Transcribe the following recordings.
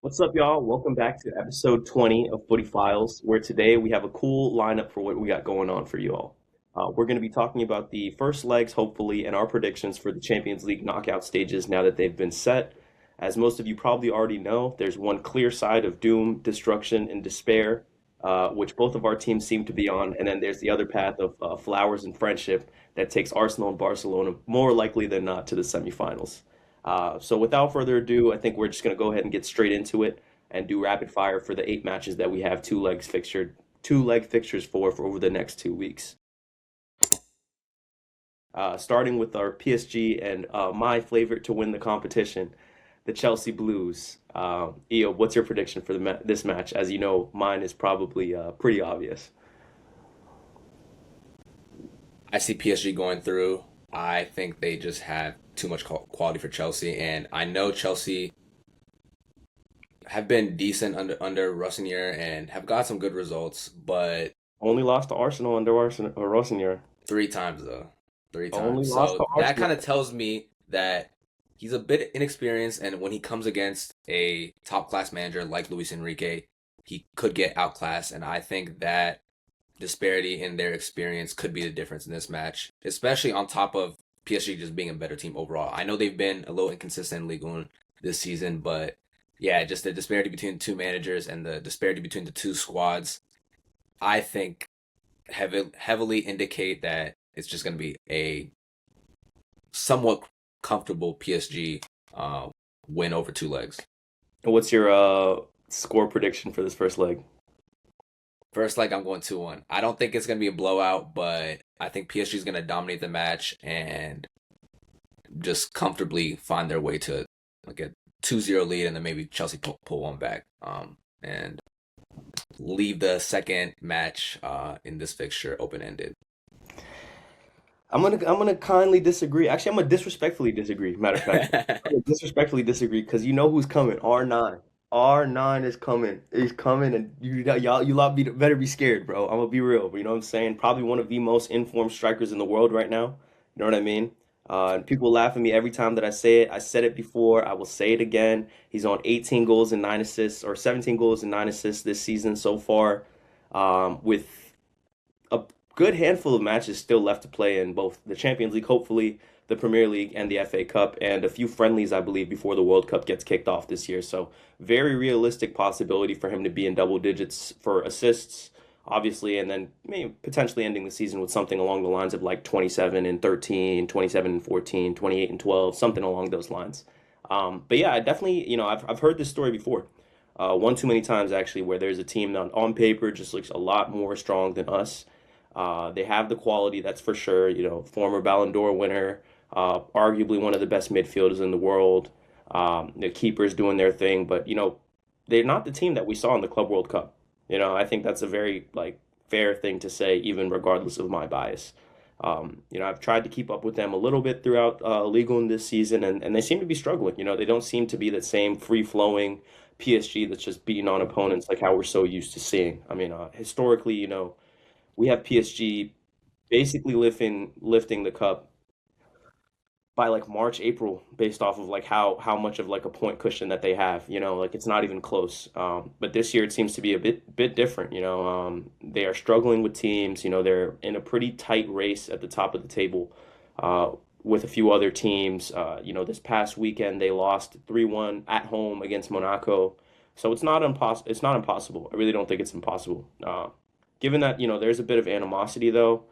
What's up, y'all? Welcome back to episode 20 of FootyFiles, where today we have a cool lineup for what we got going on for you all. We're going to be talking about the first legs, hopefully, and our predictions for the Champions League knockout stages now that they've been set. As most of you probably already know, there's one clear side of doom, destruction, and despair, which both of our teams seem to be on, and then there's the other path of flowers and friendship that takes Arsenal and Barcelona more likely than not to the semifinals. So without further ado, I think we're just going to go ahead and get straight into it and do rapid fire for the 8 matches that we have two leg fixtures for over the next 2 weeks. Starting with our PSG and my favorite to win the competition, the Chelsea Blues. Io, what's your prediction for this match? As you know, mine is probably pretty obvious. I see PSG going through. I think they just have too much quality for Chelsea, and I know Chelsea have been decent under Rossinier and have got some good results, but Only lost to Arsenal under Arsenal or Rossinier. 3 times though, three Only times. lost to So that kind of Arsenal. tells me that he's a bit inexperienced, and when he comes against a top class manager like Luis Enrique, he could get outclassed, and I think that disparity in their experience could be the difference in this match, especially on top of PSG just being a better team overall. I know they've been a little inconsistent in Ligue 1 this season, but yeah, just the disparity between the two managers and the disparity between the two squads, I think heavily indicate that it's just going to be a somewhat comfortable PSG win over 2 legs. And what's your score prediction for this first leg? First leg, I'm going 2-1. I don't think it's going to be a blowout, but I think PSG is going to dominate the match and just comfortably find their way to like a 2-0 lead, and then maybe Chelsea pull one back and leave the second match in this fixture open ended. I'm gonna kindly disagree. Actually, I'm gonna disrespectfully disagree. Matter of fact, I'm gonna disrespectfully disagree because you know who's coming. R9. R9 is coming. He's coming, and you lot better be scared, bro. I'm gonna be real. You know what I'm saying? Probably one of the most informed strikers in the world right now. You know what I mean? And people laugh at me every time that I say it. I said it before. I will say it again. He's on 18 goals and 9 assists, or 17 goals and 9 assists this season so far, with a good handful of matches still left to play in both the Champions League, hopefully the Premier League and the FA Cup, and a few friendlies, I believe, before the World Cup gets kicked off this year. So very realistic possibility for him to be in double digits for assists, obviously, and then maybe potentially ending the season with something along the lines of like 27 and 13, 27 and 14, 28 and 12, something along those lines. But yeah, I definitely, I've heard this story before. One too many times actually, where there's a team that on paper just looks a lot more strong than us. They have the quality, that's for sure. You know, former Ballon d'Or winner, arguably one of the best midfielders in the world. The keepers doing their thing, but they're not the team that we saw in the Club World Cup. I think that's a very like fair thing to say, even regardless of my bias. I've tried to keep up with them a little bit throughout Ligue 1 this season, and they seem to be struggling. They don't seem to be that same free-flowing PSG that's just beating on opponents like how we're so used to seeing. I mean, historically, we have PSG basically lifting the cup by like March, April, based off of like how much of like a point cushion that they have. Like it's not even close. But this year it seems to be a bit different. They are struggling with teams. They're in a pretty tight race at the top of the table, with a few other teams. This past weekend they lost 3-1 at home against Monaco. So it's not impossible. It's not impossible. I really don't think it's impossible. Given that, there's a bit of animosity though,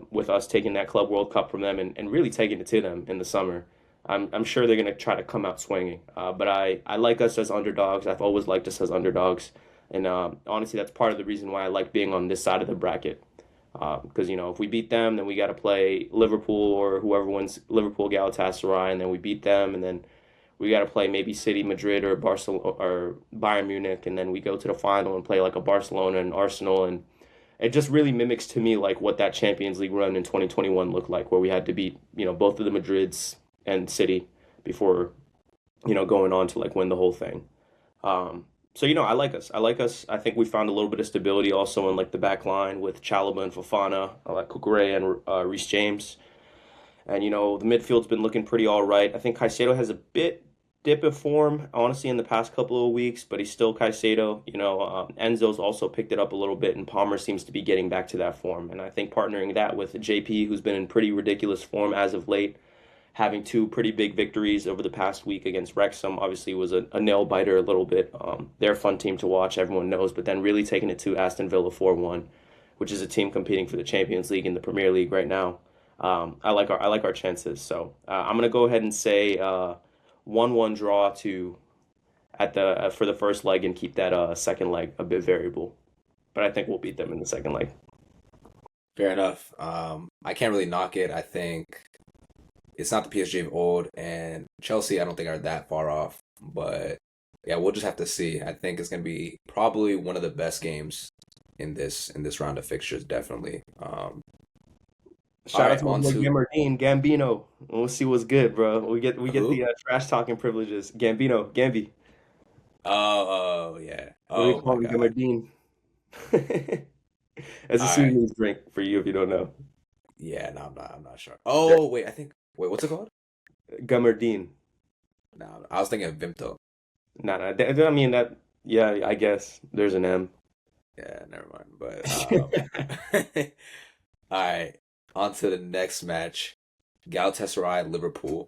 with us taking that Club World Cup from them and really taking it to them in the summer. I'm sure they're going to try to come out swinging. But I like us as underdogs. I've always liked us as underdogs. And honestly, that's part of the reason why I like being on this side of the bracket. Because, if we beat them, then we got to play Liverpool or whoever wins Liverpool, Galatasaray, and then we beat them, and then we got to play maybe City, Madrid, or Barcelona or Bayern Munich, and then we go to the final and play like a Barcelona and Arsenal, and it just really mimics to me like what that Champions League run in 2021 looked like, where we had to beat both of the Madrids and City before going on to like win the whole thing. So I like us. I like us. I think we found a little bit of stability also in like the back line with Chalobah and Fofana, I like Cucurella and Reece James. And the midfield's been looking pretty all right. I think Caicedo has a bit dip of form, honestly, in the past couple of weeks, but he's still Caicedo. Enzo's also picked it up a little bit, and Palmer seems to be getting back to that form. And I think partnering that with JP, who's been in pretty ridiculous form as of late, having two pretty big victories over the past week against Wrexham, obviously was a nail biter a little bit. They're a fun team to watch, everyone knows, but then really taking it to Aston Villa 4-1, which is a team competing for the Champions League in the Premier League right now. I like our chances. So I'm gonna go ahead and say 1-1 draw to at the for the first leg and keep that second leg a bit variable. But I think we'll beat them in the second leg. Fair enough. I can't really knock it. I think it's not the PSG of old, and Chelsea, I don't think are that far off. But yeah, we'll just have to see. I think it's gonna be probably one of the best games in this round of fixtures, definitely. All Shout out right, to my on boy to Gambino. We'll see what's good, bro. We get the who? trash talking privileges. Gambi. Oh, yeah. What do we Oh my call him? God. Gambardine. As a All right. Sudanese drink for you if you don't know. Yeah, no, I'm not sure. Yeah. Oh, wait, wait, what's it called? Gambardine. No, I was thinking of Vimto. Nah, nah. I mean that. Yeah, I guess there's an M. Yeah, never mind. But all right, on to the next match. Galatasaray Liverpool.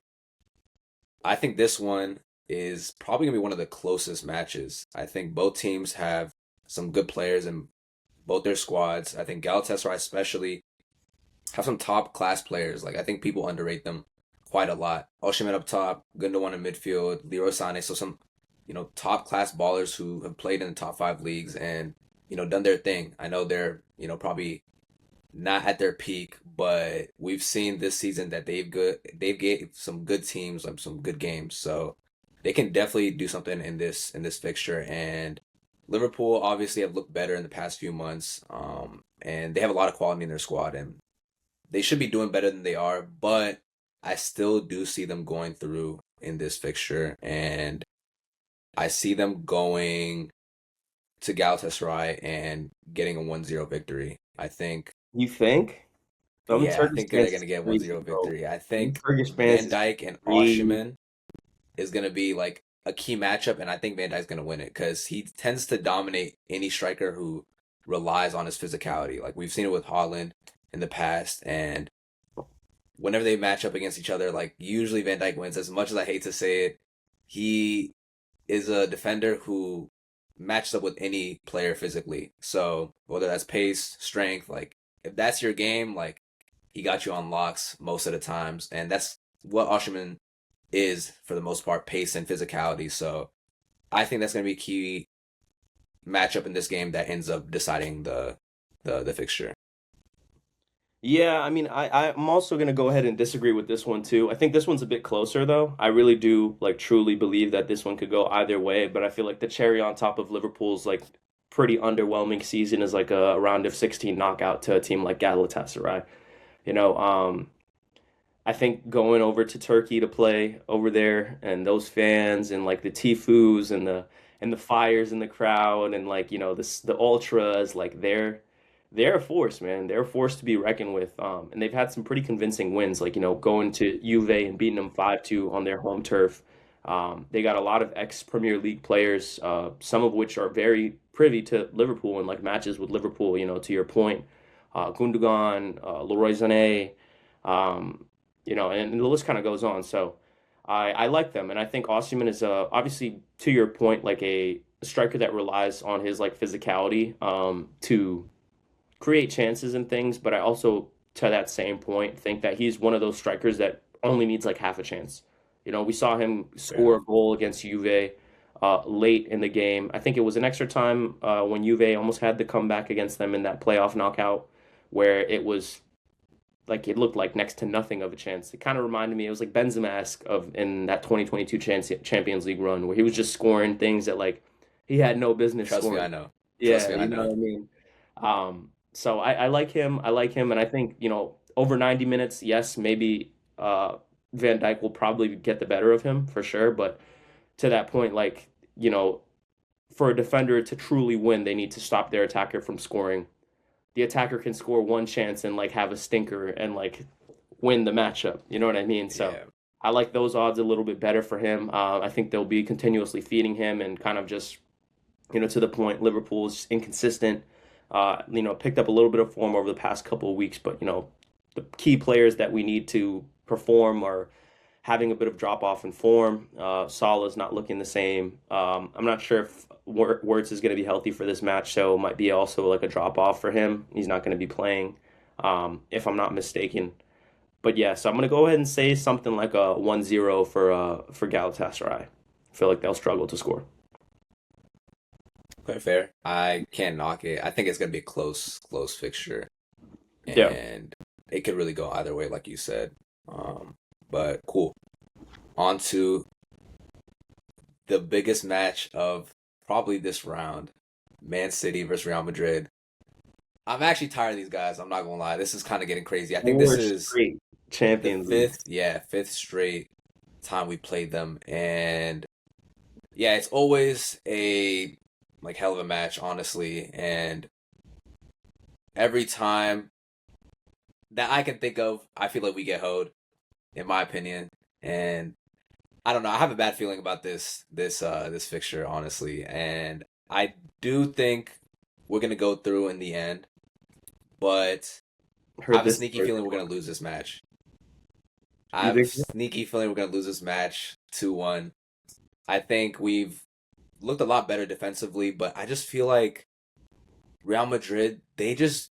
I think this one is probably gonna be one of the closest matches. I think both teams have some good players in both their squads. I think Galatasaray especially have some top class players. Like I think people underrate them quite a lot. Osimhen up top, Gundogan in midfield, Leroy Sané. So some top class ballers who have played in the top five leagues and done their thing. I know they're probably not at their peak, but we've seen this season that they've gave some good teams like some good games. So they can definitely do something in this fixture. And Liverpool obviously have looked better in the past few months. And they have a lot of quality in their squad and they should be doing better than they are, but I still do see them going through in this fixture and I see them going to Galatasaray and getting a 1-0 victory. I think You think? Them Yeah, I Turkish think they're fans going is to get 1-0 crazy, bro. victory. I Them think Turkish fans Van is Dijk and crazy. Osimhen is going to be like a key matchup, and I think Van Dijk's going to win it because he tends to dominate any striker who relies on his physicality. Like we've seen it with Haaland in the past, and whenever they match up against each other, like usually Van Dijk wins. As much as I hate to say it, he is a defender who matches up with any player physically. So whether that's pace, strength, like if that's your game, like he got you on locks most of the times, and that's what Osimhen is for the most part, pace and physicality. So I think that's going to be a key matchup in this game that ends up deciding the fixture. Yeah, I mean, I'm also gonna go ahead and disagree with this one too. I think this one's a bit closer though. I really do like truly believe that this one could go either way, but I feel like the cherry on top of Liverpool's like pretty underwhelming season is like a round of 16 knockout to a team like Galatasaray. You know, I think going over to Turkey to play over there and those fans and like the tifus and the fires in the crowd and like the ultras like they're a force, man. They're a force to be reckoned with. And they've had some pretty convincing wins, like going to Juve and beating them 5-2 on their home turf. They got a lot of ex-Premier League players, some of which are very privy to Liverpool and like matches with Liverpool. To your point, Gundogan, Leroy Sané, and the list kind of goes on. So I like them, and I think Osimhen is obviously to your point, like a striker that relies on his like physicality to create chances and things. But I also, to that same point, think that he's one of those strikers that only needs like half a chance. We saw him Fair score a enough. goal against Juve late in the game. I think it was an extra time when Juve almost had the comeback against them in that playoff knockout, where it was like it looked like next to nothing of a chance. It kind of reminded me, it was like Benzema-esque of in that 2022 Champions League run where he was just scoring things that like he had no business Trust me, I scoring. know. Trust Yeah, me, I you know know. what I mean? So I like him. I like him, and I think, over 90 minutes, yes, maybe Van Dijk will probably get the better of him for sure, but to that point, like, for a defender to truly win, they need to stop their attacker from scoring. The attacker can score one chance and like have a stinker and like win the matchup. You know what I mean? So Yeah. I like those odds a little bit better for him. I think they'll be continuously feeding him and kind of just, to the point Liverpool's inconsistent. Picked up a little bit of form over the past couple of weeks, but the key players that we need to perform are having a bit of drop off in form. Salah's not looking the same. I'm not sure if Wirtz is going to be healthy for this match, so it might be also like a drop off for him. He's not going to be playing, if I'm not mistaken. But yeah, so I'm going to go ahead and say something like a 1-0 for Galatasaray. I feel like they'll struggle to score. Quite fair. I can't knock it. I think it's gonna be a close fixture, Yeah. and it could really go either way, like you said. But cool. On to the biggest match of probably this round: Man City versus Real Madrid. I'm actually tired of these guys. I'm not gonna lie. This is kind of getting crazy. I think this Four is straight the Champions League. fifth straight time we played them, and yeah, it's always a like hell of a match, honestly. And every time that I can think of, I feel like we get hoed, in my opinion. And I don't know. I have a bad feeling about this fixture, honestly. And I do think we're gonna go through in the end, but I Heard have a this sneaky first. feeling we're gonna lose this match. I You have a think? sneaky feeling we're gonna lose this match 2-1. I think we've looked a lot better defensively, but I just feel like Real Madrid, they just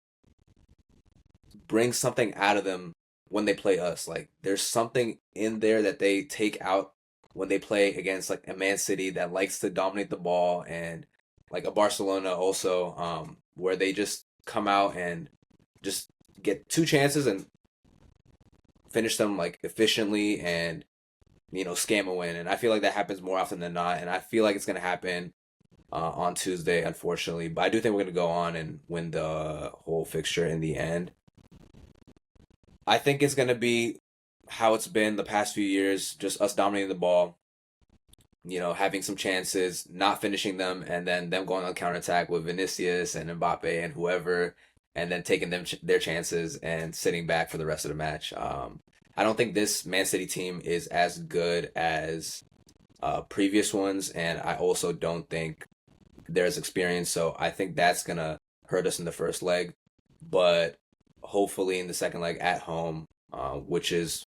bring something out of them when they play us. Like there's something in there that they take out when they play against like a Man City that likes to dominate the ball, and like a Barcelona also, where they just come out and just get two chances and finish them like efficiently and scam a win. And I feel like that happens more often than not. And I feel like it's gonna happen on Tuesday, unfortunately. But I do think we're gonna go on and win the whole fixture in the end. I think it's gonna be how it's been the past few years, just us dominating the ball, having some chances, not finishing them, and then them going on counterattack with Vinicius and Mbappe and whoever, and then taking their chances and sitting back for the rest of the match. I don't think this Man City team is as good as previous ones, and I also don't think there's experience. So I think that's gonna hurt us in the first leg, but hopefully in the second leg at home, which is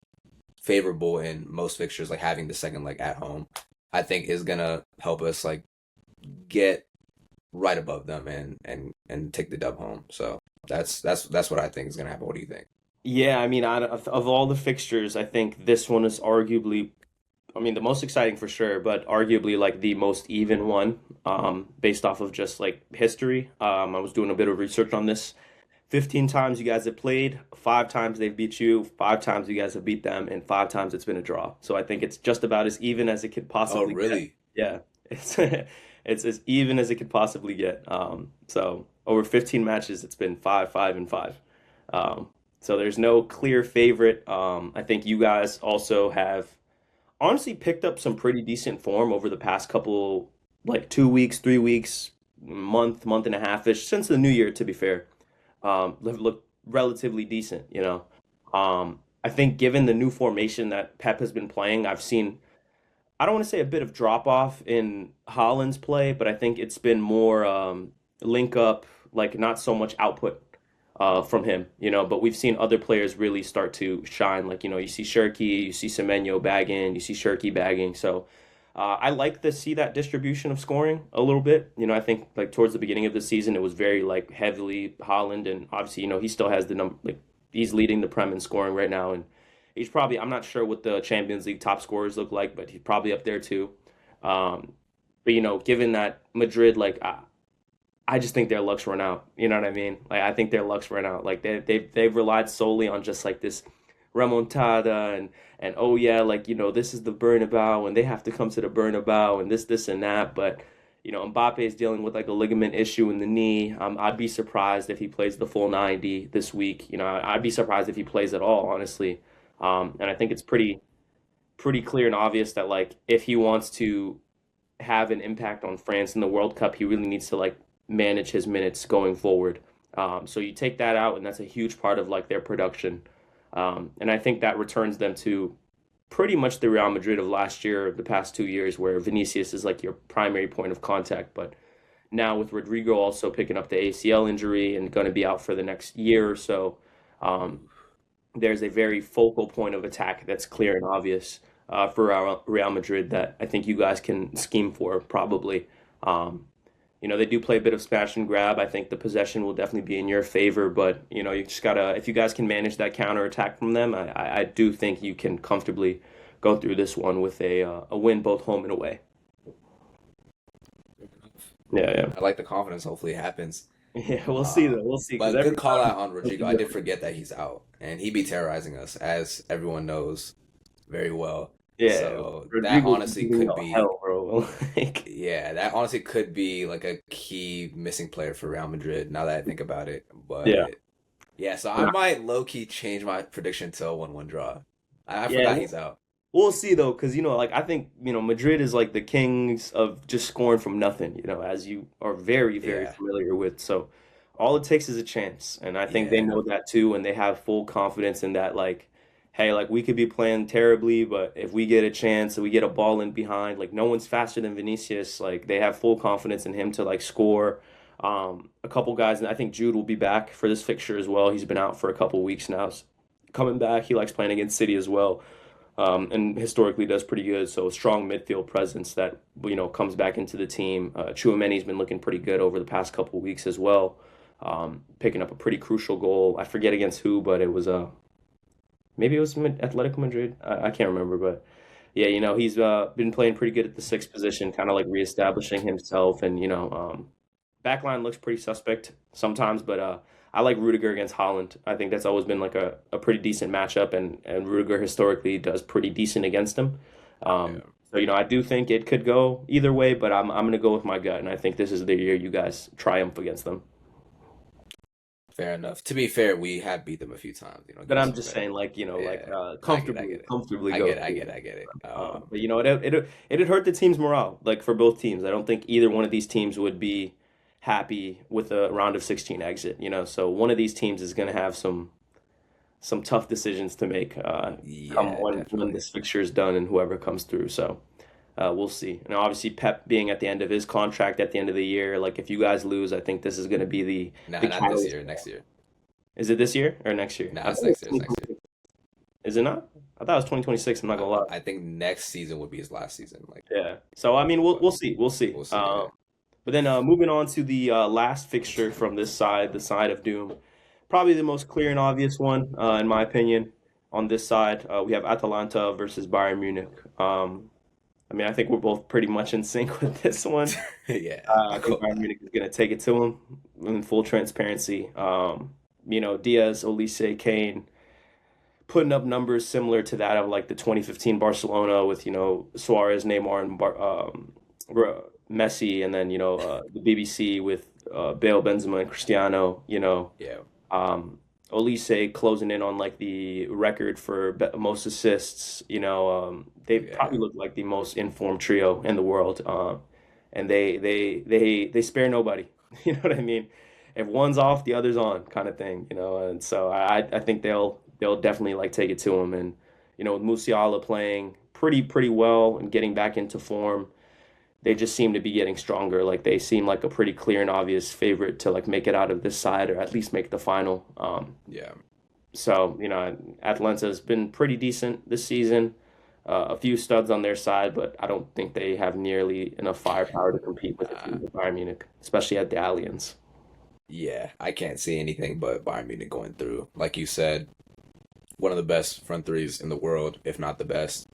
favorable in most fixtures, like having the second leg at home, I think is gonna help us like get right above them and take the dub home. So that's what I think is gonna happen. What do you think? Yeah, I mean, of all the fixtures, I think this one is arguably, I mean, the most exciting for sure, but arguably like the most even one, based off of just like history. I was doing a bit of research on this. 15 times you guys have played, five times they've beat you, five times you guys have beat them, and five times it's been a draw. So I think it's just about as even as it could Oh, possibly get. really? Yeah, it's it's as even as it could possibly get. So over 15 matches, it's been 5, 5, and 5. Um, so there's no clear favorite. I think you guys also have honestly picked up some pretty decent form over the past couple, like 2 weeks, 3 weeks, month and a half ish since the new year, to be fair. Have looked relatively decent, you know. I think given the new formation that Pep has been playing, I've seen, I don't want to say a bit of drop off in Holland's play, but I think it's been more link up, like not so much output from him, you know. But we've seen other players really start to shine. Like, you see Shirky, you see Semenyo bagging, you see Shirky bagging. So I like to see that distribution of scoring a little bit. I think like towards the beginning of the season, it was very like heavily Holland, and obviously, he still has the number, like he's leading the Prem in scoring right now, and he's probably, I'm not sure what the Champions League top scorers look like, but he's probably up there too. Um, but given that Madrid, like I just think their luck's run out. You know what I mean? Like I think their luck's run out. Like they've relied solely on just like this remontada and oh yeah, like this is the Bernabeu and they have to come to the Bernabeu and this and that. But Mbappe is dealing with like a ligament issue in the knee. I'd be surprised if he plays the full 90 this week. I'd be surprised if he plays at all, honestly. And I think it's pretty clear and obvious that like if he wants to have an impact on France in the World Cup, he really needs to like manage his minutes going forward. So you take that out, and that's a huge part of like their production. And I think that returns them to pretty much the Real Madrid of last year, the past 2 years, where Vinicius is like your primary point of contact. But now with Rodrigo also picking up the ACL injury and going to be out for the next year or so, um, there's a very focal point of attack that's clear and obvious for Real Madrid that I think you guys can scheme for probably. Um, they do play a bit of smash and grab. I think the possession will definitely be in your favor, but you just gotta if you guys can manage that counter attack from them, I do think you can comfortably go through this one with a win both home and away. Yeah, yeah, I like the confidence. Hopefully it happens. yeah. We'll see though. We'll see because But every good call time out on it'll Rodrigo. be I did different. forget that he's out, and he be terrorizing us, as everyone knows very well. Yeah, So that Rodrigo's honestly giving could all be, hell, bro. Like, yeah, that honestly could be like a key missing player for Real Madrid. Now that I think about it, yeah, but yeah, so I might low key change my prediction to a 1-1 draw. I yeah. forgot he's out. We'll see though, because like I think Madrid is like the kings of just scoring from nothing. As you are very, very Yeah, familiar with. So all it takes is a chance, and I think they yeah, know that too, and they have full confidence in that. Like, hey, like we could be playing terribly, but if we get a chance, and we get a ball in behind, like no one's faster than Vinicius. Like they have full confidence in him to like score. A couple guys, and I think Jude will be back for this fixture as well. He's been out for a couple weeks now. Coming back, he likes playing against City as well, and historically does pretty good. So a strong midfield presence that comes back into the team. Chouameni's been looking pretty good over the past couple weeks as well, picking up a pretty crucial goal. I forget against who, but it was maybe it was Atletico Madrid. I can't remember, but yeah, he's been playing pretty good at the sixth position, kind of like reestablishing himself, and backline looks pretty suspect sometimes, but I like Rudiger against Holland. I think that's always been like a pretty decent matchup, and Rudiger historically does pretty decent against him. yeah. So I do think it could go either way, but I'm gonna go with my gut, and I think this is the year you guys triumph against them. Fair enough. To be fair, we have beat them a few times. But Give us I'm some just credit. saying, like Yeah, I comfortably, get it. comfortably I go get it. I through. get it. I get it. But it'd hurt the team's morale, like for both teams. I don't think either one of these teams would be happy with a round of 16 exit. So one of these teams is going to have some tough decisions to make come Yeah, when definitely. this fixture is done and whoever comes through. So we'll see. And obviously, Pep being at the end of his contract at the end of the year, like if you guys lose, I think this is going to be the Nah, not this catalyst. year. Next year. Is it this year or next year? Nah, I it's thought it next was year. It's next year. 2026. Is it not? I thought it was 2026. I'm not gonna lie. I think next season would be his last season. Like, Yeah. So I mean, we'll but see. We'll see. we'll see. Yeah. But then moving on to the last fixture from this side, the side of doom, probably the most clear and obvious one, in my opinion. On this side, we have Atalanta versus Bayern Munich. I mean, I think we're both pretty much in sync with this one. Yeah. I think Bayern Munich is going to take it to them in full transparency. Diaz, Olise, Kane putting up numbers similar to that of like the 2015 Barcelona with Suarez, Neymar, and Messi, and then the BBC with Bale, Benzema, and Cristiano. Yeah. Olise closing in on like the record for most assists. They probably Yeah. look like the most informed trio in the world, and they spare nobody. You know what I mean? If one's off, the other's on, kind of thing. And so I think they'll definitely like take it to them. And with Musiala playing pretty well and getting back into form, they just seem to be getting stronger. Like they seem like a pretty clear and obvious favorite to like make it out of this side or at least make the final. Yeah. So Atlanta's been pretty decent this season. A few studs on their side, but I don't think they have nearly enough firepower to compete with a team Nah. like Bayern Munich, especially at the Allianz. Yeah. I can't see anything but Bayern Munich going through. Like you said, one of the best front threes in the world, if not the best.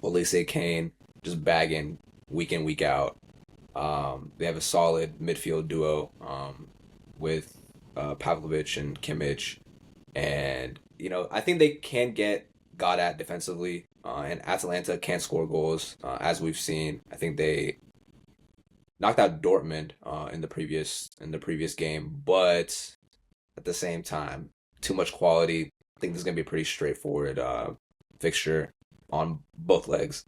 Olise Kane just bagging week in, week out. They have a solid midfield duo with Pavlovic and Kimmich. And, I think they can get got at defensively. And Atalanta can score goals, as we've seen. I think they knocked out Dortmund in the previous game, but at the same time, too much quality. I think this is gonna be a pretty straightforward fixture on both legs.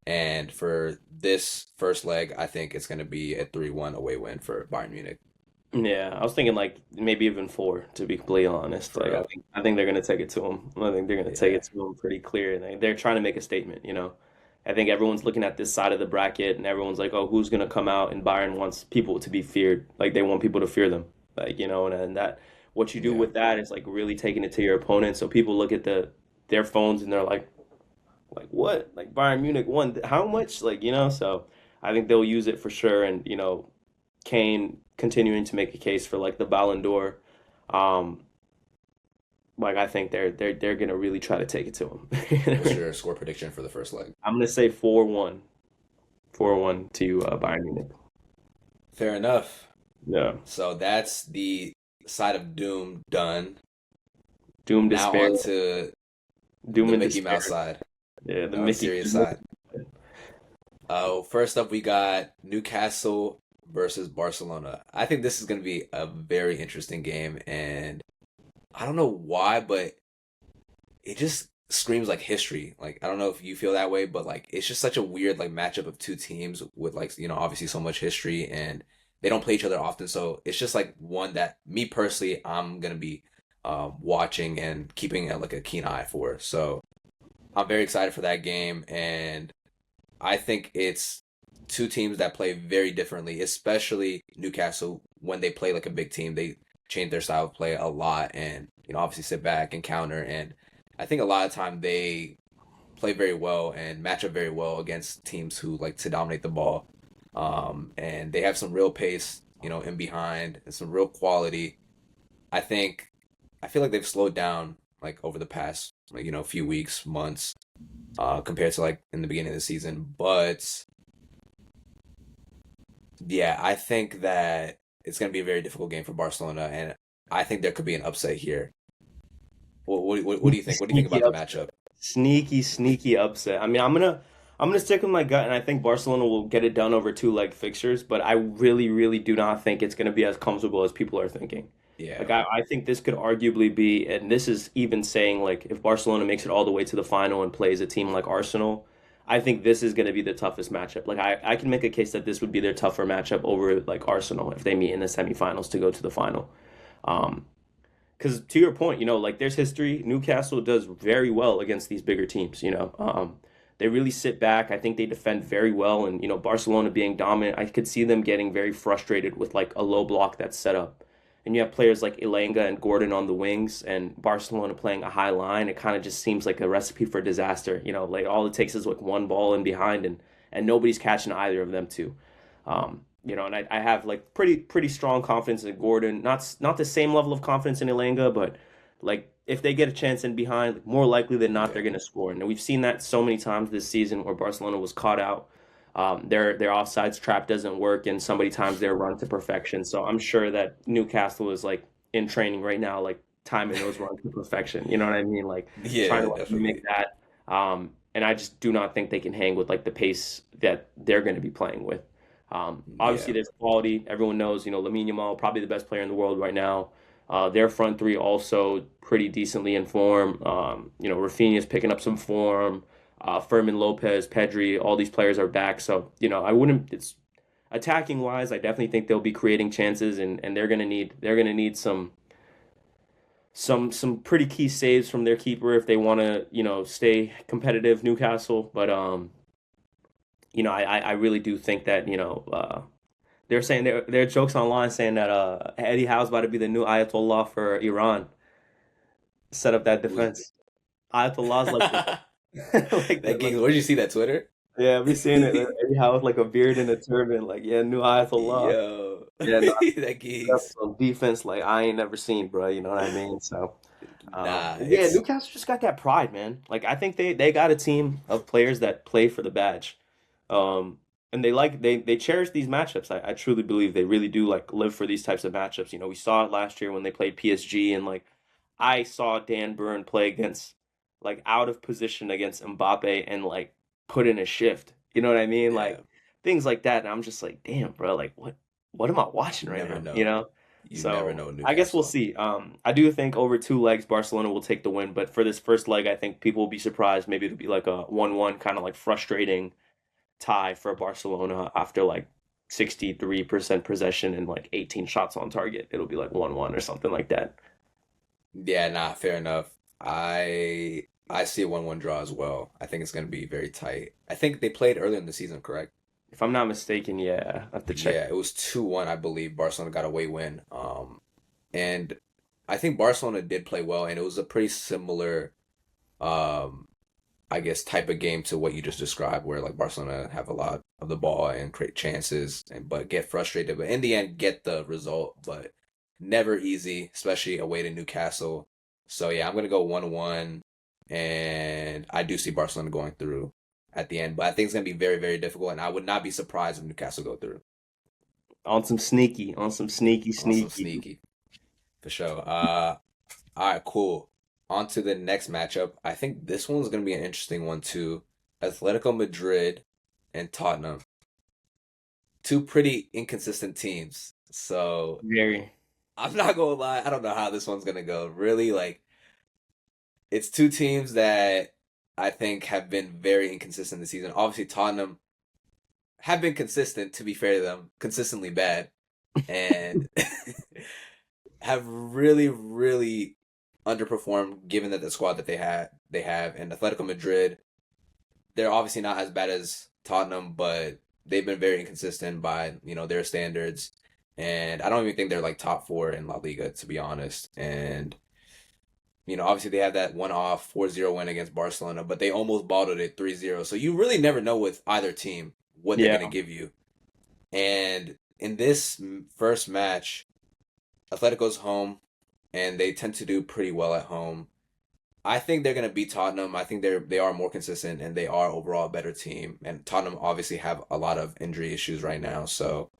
And for this first leg, I think it's gonna be a 3-1 away win for Bayern Munich. Yeah, I was thinking like maybe even four, to be completely honest. For Like real. I think they're gonna take it to them. I think they're gonna take Yeah. it to them pretty clear. They're trying to make a statement, you know. I think everyone's looking at this side of the bracket and everyone's like, oh, who's gonna come out? And Bayern wants people to be feared. Like they want people to fear them. Like, you know, and that what you do Yeah. with that is like really taking it to your opponent. So people look at their phones and they're like what? Like Bayern Munich won how much? Like, you know, so I think they'll use it for sure. And, you know, Kane continuing to make a case for like the Ballon d'Or. Um, like I think they're gonna really try to take it to What's him. your score prediction for the first leg? I'm gonna say 4-1, 4-1 to Bayern Munich. Fair enough. Yeah, So that's the side of doom done. doom, Now despair, on to doom the and Mickey Mouse despair. side, Yeah, the on the Mickey. serious side. First up, we got Newcastle versus Barcelona. I think this is going to be a very interesting game, and I don't know why, but it just screams like history. Like I don't know if you feel that way, but like it's just such a weird like matchup of two teams with like obviously so much history, and they don't play each other often. So it's just like one that me personally I'm gonna be watching and keeping like a keen eye for. So I'm very excited for that game, and I think it's two teams that play very differently, especially Newcastle when they play like a big team. They change their style of play a lot and obviously sit back and counter, and I think a lot of time they play very well and match up very well against teams who like to dominate the ball. And they have some real pace, in behind and some real quality. I think I feel like they've slowed down like over the past like few weeks, months compared to like in the beginning of the season. But yeah, I think that it's going to be a very difficult game for Barcelona, and I think there could be an upset here. What do you think? What do you think Sneaky about the upset. matchup? Sneaky upset. I mean, I'm gonna stick with my gut, and I think Barcelona will get it done over two leg fixtures. But I really do not think it's gonna be as comfortable as people are thinking. Yeah, Like I think this could arguably be, and this is even saying like if Barcelona makes it all the way to the final and plays a team like Arsenal, I think this is gonna be the toughest matchup. Like I can make a case that this would be their tougher matchup over like Arsenal if they meet in the semifinals to go to the final. Um, because to your point, you know, like there's history. Newcastle does very well against these bigger teams. They really sit back. I think they defend very well, and Barcelona being dominant, I could see them getting very frustrated with like a low block that's set up. And you have players like Elanga and Gordon on the wings, and Barcelona playing a high line. It kind of just seems like a recipe for disaster. Like all it takes is like one ball in behind, and nobody's catching either of them too. And I have like pretty strong confidence in Gordon. Not the same level of confidence in Elanga, but like if they get a chance in behind, like, more likely than not yeah, they're going to score. And we've seen that so many times this season where Barcelona was caught out. Their offsides trap doesn't work, and so many times they're run to perfection. So I'm sure that Newcastle is like in training right now, like timing those runs to perfection. You know what I mean? Like trying yeah, to like mimic definitely. that. And I just do not think they can hang with like the pace that they're going to be playing with. Obviously, Yeah, there's quality. Everyone knows, Lamine Yamal, probably the best player in the world right now. Their front three also pretty decently in form. Rafinha's picking up some form. Fermin Lopez, Pedri, all these players are back. So, I wouldn't. It's attacking wise. I definitely think they'll be creating chances, and they're gonna need some pretty key saves from their keeper if they want to stay competitive. Newcastle, but I really do think that they're saying there are jokes online saying that Eddie Howe's about to be the new Ayatollah for Iran. Set up that who's defense. Ayatollah's like the like that the game? like Where did you see that Twitter? yeah, we seen it. Eddie Howe with like a beard and a turban, like yeah, new Ayatollah. Yo, Yeah, no, that that's geeks. some defense like I ain't never seen, bro. You know what I mean? So, Nah, yeah, it's Newcastle just got that pride, man. Like I think they got a team of players that play for the badge. Um, and they cherish these matchups. I truly believe they really do like live for these types of matchups. We saw it last year when they played PSG, and like I saw Dan Burn play against like out of position against Mbappe and like put in a shift. You know what I mean? yeah. Like things like that. And I'm just like, damn, bro, like what am I watching You right never now? know. You never So know with I guess we'll Newcastle. see. I do think over two legs, Barcelona will take the win, but for this first leg, I think people will be surprised. Maybe it'll be like a 1-1 kind of like frustrating tie for Barcelona after like 63% possession and like 18 shots on target. It'll be like 1-1 or something like that. Yeah, nah, fair enough. I see a 1-1 draw as well. I think it's going to be very tight. I think they played earlier in the season, correct? If I'm not mistaken, yeah, I have to check. Yeah, it was 2-1, I believe. Barcelona got a away win. And I think Barcelona did play well, and it was a pretty similar, um, I guess, type of game to what you just described, where like Barcelona have a lot of the ball and create chances, and but get frustrated, but in the end get the result, but never easy, especially away to Newcastle. So yeah, I'm gonna go 1-1, and I do see Barcelona going through at the end, but I think it's gonna be very, very difficult, and I would not be surprised if Newcastle go through On some sneaky, on some sneaky. sneaky for sure. All right, cool. On to the next matchup. I think this one's gonna be an interesting one too. Atletico Madrid and Tottenham. Two pretty inconsistent teams. So Very. I'm not gonna lie, I don't know how this one's gonna go. Really, like it's two teams that I think have been very inconsistent this season. Obviously, Tottenham have been consistent, to be fair to them, consistently bad, and have really, really underperformed given that the squad that they have, and Atletico Madrid, they're obviously not as bad as Tottenham, but they've been very inconsistent by their standards, and I don't even think they're like top four in La Liga to be honest. And obviously they have that one-off 4-0 win against Barcelona, but they almost bottled it 3-0. So you really never know with either team what they're Yeah. going to give you. And in this first match, Atletico's home, and they tend to do pretty well at home. I think they're going to beat Tottenham. I think they are more consistent, and they are overall a better team. And Tottenham obviously have a lot of injury issues right now, so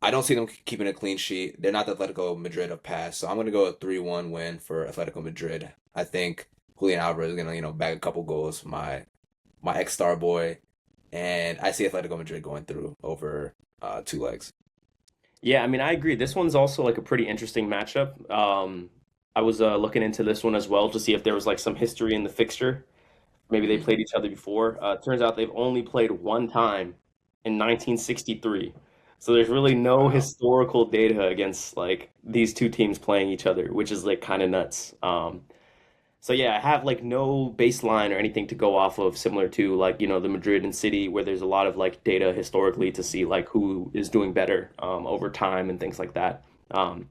I don't see them keeping a clean sheet. They're not the Atletico Madrid of past, so I'm going to go a 3-1 win for Atletico Madrid. I think Julian Alvarez is going to bag a couple goals. My ex-star boy, and I see Atletico Madrid going through over two legs. Yeah, I mean, I agree. This one's also like a pretty interesting matchup. I was looking into this one as well to see if there was like some history in the fixture. Maybe they Hmm. played each other before. Turns out they've only played one time in 1963. So there's really no Wow. historical data against like these two teams playing each other, which is like kind of nuts. So yeah, I have like no baseline or anything to go off of, similar to like, the Madrid and City, where there's a lot of like data historically to see like who is doing better over time and things like that. Um,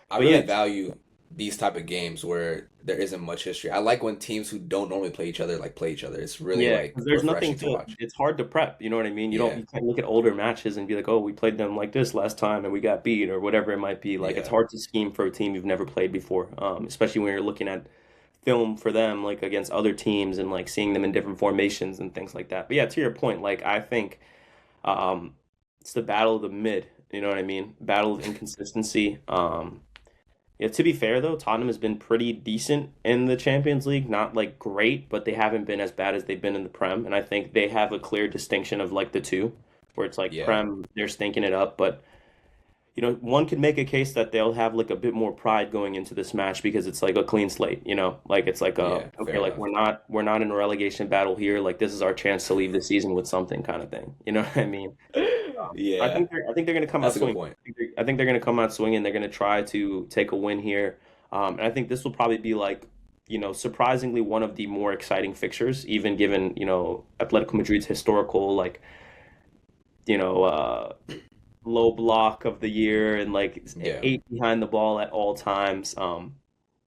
I but yeah, really value these type of games where there isn't much history. I like when teams who don't normally play each other like play each other. It's really yeah, like because there's nothing refreshing to to, watch. it's hard to prep, you know what I mean? Yeah, You can't look at older matches and be like, oh, we played them like this last time and we got beat or whatever it might be. Like it's yeah, hard to scheme for a team you've never played before, especially when you're looking at film for them like against other teams and like seeing them in different formations and things like that. But yeah, to your point, like I think um, it's the battle of the mid, you know what I mean? Battle of inconsistency. Yeah, to be fair though, Tottenham has been pretty decent in the Champions League. Not like great, but they haven't been as bad as they've been in the Prem. And I think they have a clear distinction of like the two, where it's like yeah, Prem, they're stinking it up. But one could make a case that they'll have like a bit more pride going into this match because it's like a clean slate. Like it's like yeah. okay, Fair like enough. we're not in a relegation battle here. Like this is our chance to leave the season with something kind of thing. You know what I mean? Yeah, I think they're going to come out that's a good swinging. point. I think they're going to come out swinging. They're going to try to take a win here, and I think this will probably be like surprisingly one of the more exciting fixtures, even given Atletico Madrid's historical like you know low block of the year and like Yeah, eight behind the ball at all times.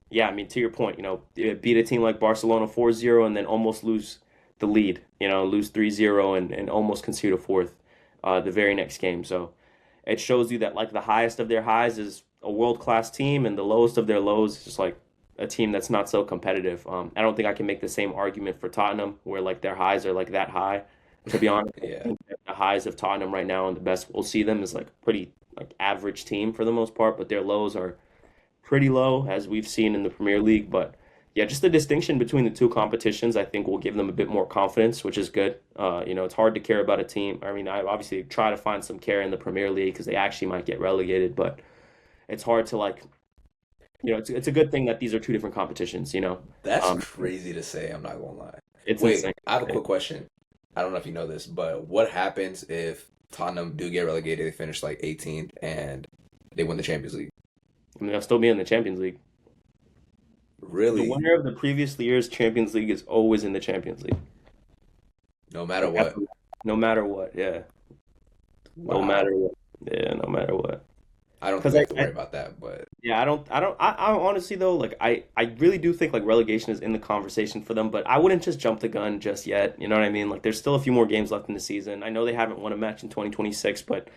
Yeah, I mean to your point, beat a team like Barcelona 4-0 and then almost lose the lead. Lose 3-0 and almost concede a fourth the very next game. So it shows you that like the highest of their highs is a world-class team and the lowest of their lows is just like a team that's not so competitive. I don't think I can make the same argument for Tottenham where like their highs are like that high. To be honest, I yeah. think that the highs of Tottenham right now and the best we'll see them is like pretty like average team for the most part, but their lows are pretty low as we've seen in the Premier League. But yeah, just the distinction between the two competitions, I think will give them a bit more confidence, which is good. It's hard to care about a team. I mean, I obviously try to find some care in the Premier League because they actually might get relegated, but it's hard to like, it's a good thing that these are two different competitions. That's Um, crazy to say. I'm not gonna lie. it's Wait, insane. I have a Right? quick question. I don't know if you know this, but what happens if Tottenham do get relegated, they finish like 18th and they win the Champions League. I mean, they'll still be in the Champions League. The Really? winner of the previous year's Champions League is always in the Champions League. No matter Like, what. no matter what, yeah. No matter Wow. what. Yeah, no matter what. I don't think Because we have to worry about that, but yeah, I honestly though, like I really do think like relegation is in the conversation for them, but I wouldn't just jump the gun just yet. You know what I mean? Like there's still a few more games left in the season. I know they haven't won a match in 2026, but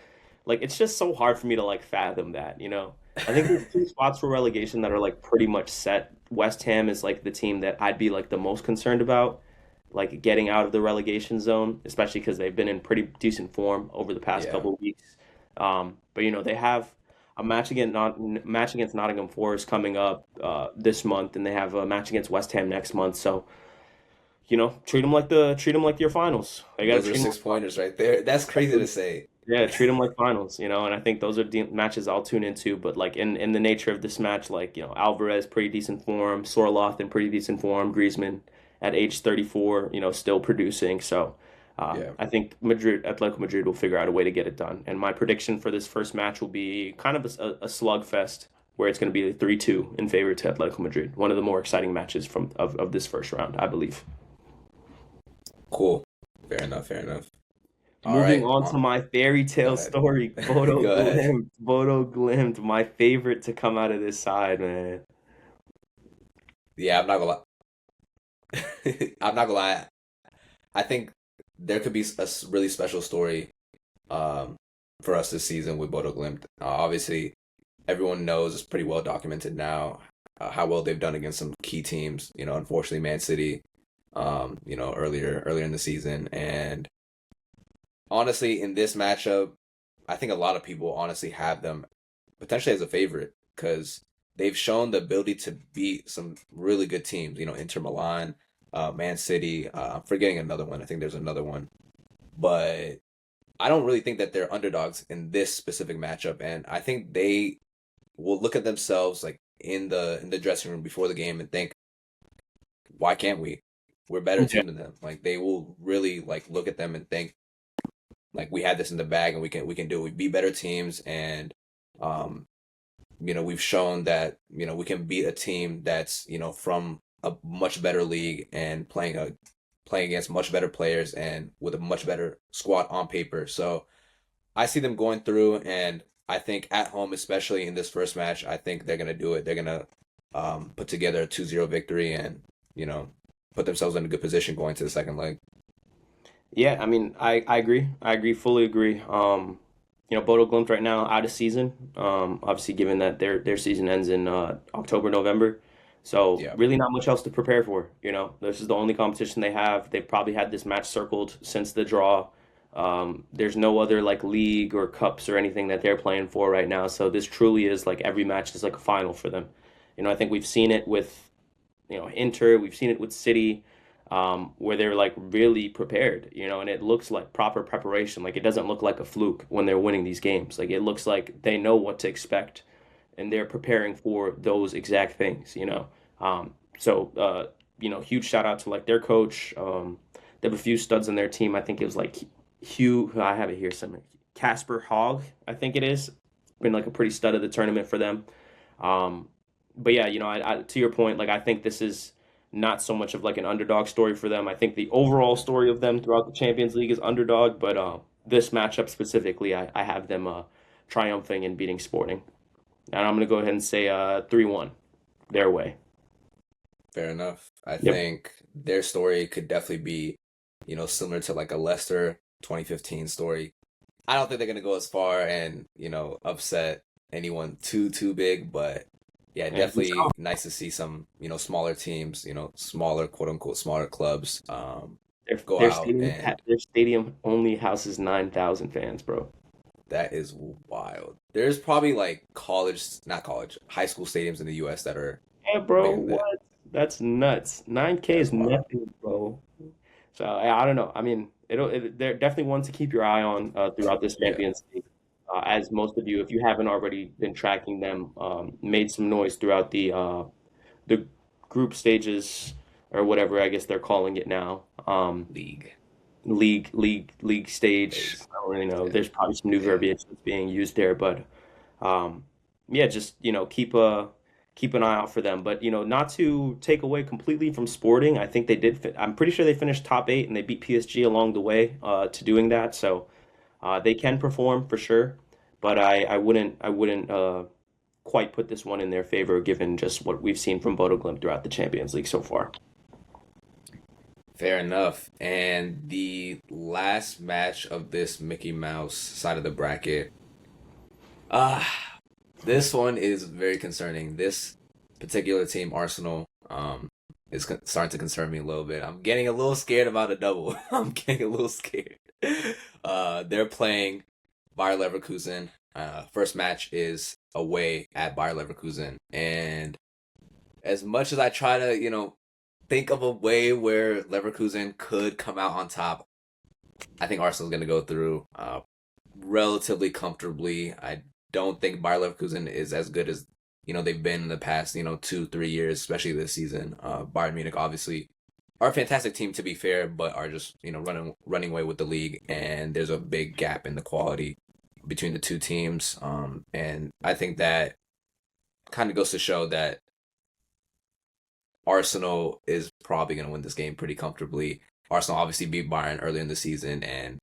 like it's just so hard for me to like fathom that, you know? I think there's two spots for relegation that are like pretty much set. West Ham is like the team that I'd be like the most concerned about, like getting out of the relegation zone, especially because they've been in pretty decent form over the past yeah. couple of weeks. But you know, they have a match against Nottingham Forest coming up this month, and they have a match against West Ham next month. So you know, treat them like your finals. They got to Those are treat them six like finals. pointers right there. That's crazy to say. Yeah, treat them like finals. You know, and I think those are the matches I'll tune into. But like in the nature of this match, like you know, Alvarez pretty decent form, Sorloth in pretty decent form, Griezmann at age 34, you know, still producing. So. Yeah. I think Atletico Madrid will figure out a way to get it done. And my prediction for this first match will be kind of a slugfest where it's going to be 3-2 in favor to Atletico Madrid. One of the more exciting matches of this first round, I believe. Cool. Fair enough. Fair enough. All Moving right. on to my fairy Go tale ahead. story, Bodo Go ahead. Glimt. Bodo Glimt, my favorite to come out of this side, man. Yeah, I'm not gonna lie. I'm not gonna lie. I think there could be really special story um, for us this season with Bodo Glimt. Obviously, everyone knows it's pretty well documented now how well they've done against some key teams. You know, unfortunately, Man City. You know, earlier in the season, and honestly, in this matchup, I think a lot of people honestly have them potentially as a favorite because they've shown the ability to beat some really good teams. You know, Inter Milan, Man City. I'm forgetting another one. I think there's another one, but I don't really think that they're underdogs in this specific matchup, and I think they will look at themselves like in the dressing room before the game and think, why can't we? We're a better Yeah. team than them. Like they will really like look at them and think like we had this in the bag and we can do it. We beat better teams and um you know we've shown that you know we can beat a team that's you know from a much better league and playing against much better players and with a much better squad on paper. So I see them going through and I think at home especially in this first match I think they're gonna do it. They're gonna put together a 2-0 victory and you know put themselves in a good position going to the second leg. Yeah, I mean, I agree. I agree, fully agree. You know, Bodo Glimt right now out of season. Obviously, given that their season ends in October, November, so Yeah. really not much else to prepare for. You know, this is the only competition they have. They've probably had this match circled since the draw. There's no other like league or cups or anything that they're playing for right now. So this truly is like every match is like a final for them. You know, I think we've seen it with you know Inter, we've seen it with City, where they're like really prepared, you know, and it looks like proper preparation. Like it doesn't look like a fluke when they're winning these games. Like it looks like they know what to expect, and they're preparing for those exact things, you know. You know, huge shout out to like their coach. They have a few studs on their team. I think it was like Hugh. I have it here somewhere. Casper Hogg, I think it is. Been like a pretty stud of the tournament for them. Um, but yeah, you know, to your point, like I think this is not so much of like an underdog story for them. I think the overall story of them throughout the Champions League is underdog, but this matchup specifically, I have them triumphing and beating Sporting. And I'm gonna go ahead and say 3-1 their way. Fair enough. I Yep. think their story could definitely be, you know, similar to like a Leicester 2015 story. I don't think they're gonna go as far and, you know, upset anyone too big, but yeah, Yeah, definitely nice to see some, you know, smaller teams, you know, smaller quote unquote smaller clubs go out and their stadium only houses 9,000 fans, bro. that is wild. There's probably like not college, high school stadiums in the US that are Yeah, bro, bigger than that. what? That's nuts. 9K That's is wild. nothing, bro. So I don't know. I mean, they're definitely ones to keep your eye on throughout this Yeah. Champions League. As most of you, if you haven't already been tracking them, made some noise throughout the group stages or whatever I guess they're calling it now. League. league stage. Phase. I don't really know. Yeah. There's probably some new Yeah. verbiage that's being used there, but yeah, just keep an eye out for them. But not to take away completely from Sporting, I think they did. I'm pretty sure they finished top eight and they beat PSG along the way to doing that. So they can perform for sure, but I wouldn't quite put this one in their favor given just what we've seen from Bodo Glimt throughout the Champions League so far. Fair enough. And the last match of this Mickey Mouse side of the bracket. Ah, this one is very concerning. This particular team, Arsenal, is starting to concern me a little bit. I'm getting a little scared about a double. I'm getting a little scared. They're playing Bayer Leverkusen. First match is away at Bayer Leverkusen, and as much as I try to, think of a way where Leverkusen could come out on top, I think Arsenal's going to go through relatively comfortably. I don't think Bayer Leverkusen is as good as they've been in the past 2-3 years, especially this season. Bayern Munich obviously are a fantastic team to be fair, but are just running away with the league, and there's a big gap in the quality between the two teams. And I think that kind of goes to show that Arsenal is probably going to win this game pretty comfortably. Arsenal obviously beat Bayern early in the season, and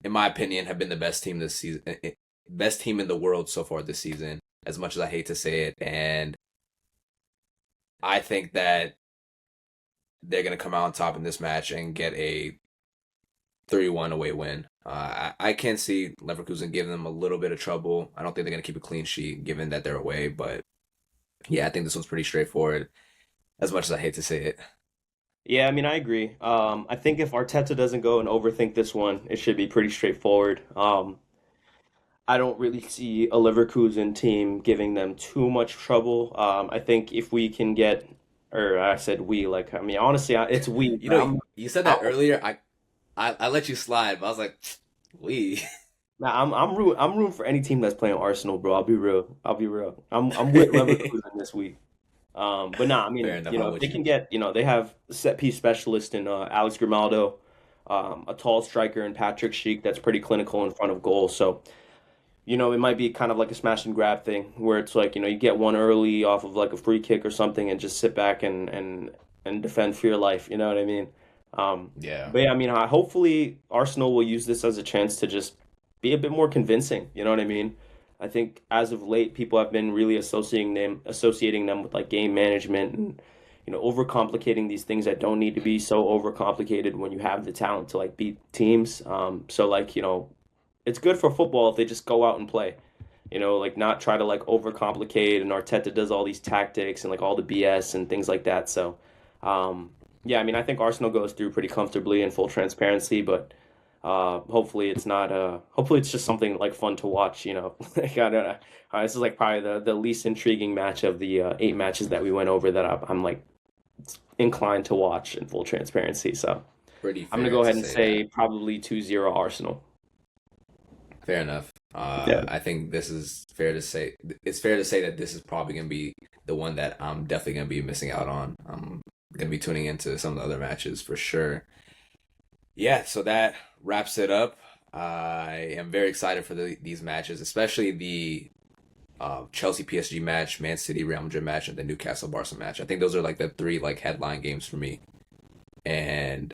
in my opinion, have been the best team this season, best team in the world so far this season. As much as I hate to say it, and I think that they're going to come out on top in this match and get a 3-1 away win. I can see Leverkusen giving them a little bit of trouble. I don't think they're going to keep a clean sheet given that they're away, but yeah, I think this one's pretty straightforward. As much as I hate to say it. Yeah, I mean, I agree. I think if Arteta doesn't go and overthink this one, it should be pretty straightforward. I don't really see a Leverkusen team giving them too much trouble. I think if we can get, or I said we, like, I mean, honestly, it's we. You But know, you said I'm, that earlier. I let you slide, but I was like, we. I'm rooting for any team that's playing Arsenal, bro. I'll be real. I'll be real. I'm with Leverkusen this week. But nah, I Fair mean, enough. I'm if they with can you. get, they have set piece specialist in Alex Grimaldo, a tall striker in Patrick Schick that's pretty clinical in front of goal. So, it might be kind of like a smash and grab thing where it's like, you get one early off of like a free kick or something and just sit back and defend for your life. You know what I mean? Yeah. But yeah, I mean, hopefully Arsenal will use this as a chance to just be a bit more convincing. You know what I mean? I think as of late, people have been really associating them with like game management and overcomplicating these things that don't need to be so overcomplicated when you have the talent to like beat teams. So like it's good for football if they just go out and play. Like not try to like overcomplicate. And Arteta does all these tactics and like all the BS and things like that. So yeah, I mean, I think Arsenal goes through pretty comfortably in full transparency, but hopefully it's not. Hopefully it's just something like fun to watch. Like, I don't know. This is like probably the least intriguing match of the 8 matches that we went over that I'm like inclined to watch in full transparency. So Pretty I'm gonna fair go to ahead and say that. say probably 2-0 Arsenal. Fair enough. Yeah. I think this is fair to say. It's fair to say that this is probably going to be the one that I'm definitely going to be missing out on. I'm going to be tuning into some of the other matches for sure. Yeah, so that wraps it up. I am very excited for these matches, especially the Chelsea PSG match, Man City Real Madrid match, and the Newcastle Barca match. I think those are like the three like headline games for me, and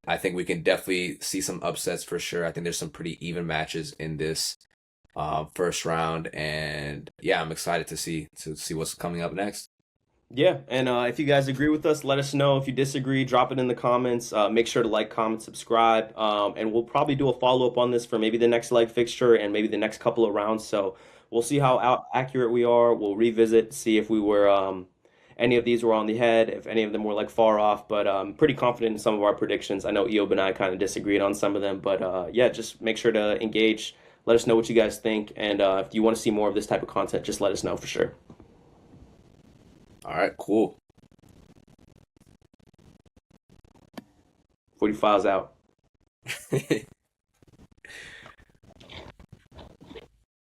I think we can definitely see some upsets for sure. I think there's some pretty even matches in this first round, and yeah, I'm excited to see what's coming up next. Yeah, and if you guys agree with us, let us know. If you disagree, drop it in the comments. Make sure to like, comment, subscribe, and we'll probably do a follow up on this for maybe the next leg fixture and maybe the next couple of rounds. So we'll see how accurate we are. We'll revisit, see if we were any of these were on the head, if any of them were like far off. But pretty confident in some of our predictions. I know Eob and I kind of disagreed on some of them, but yeah, just make sure to engage. Let us know what you guys think, and if you want to see more of this type of content, just let us know for sure. All right, cool. FootyFiles out.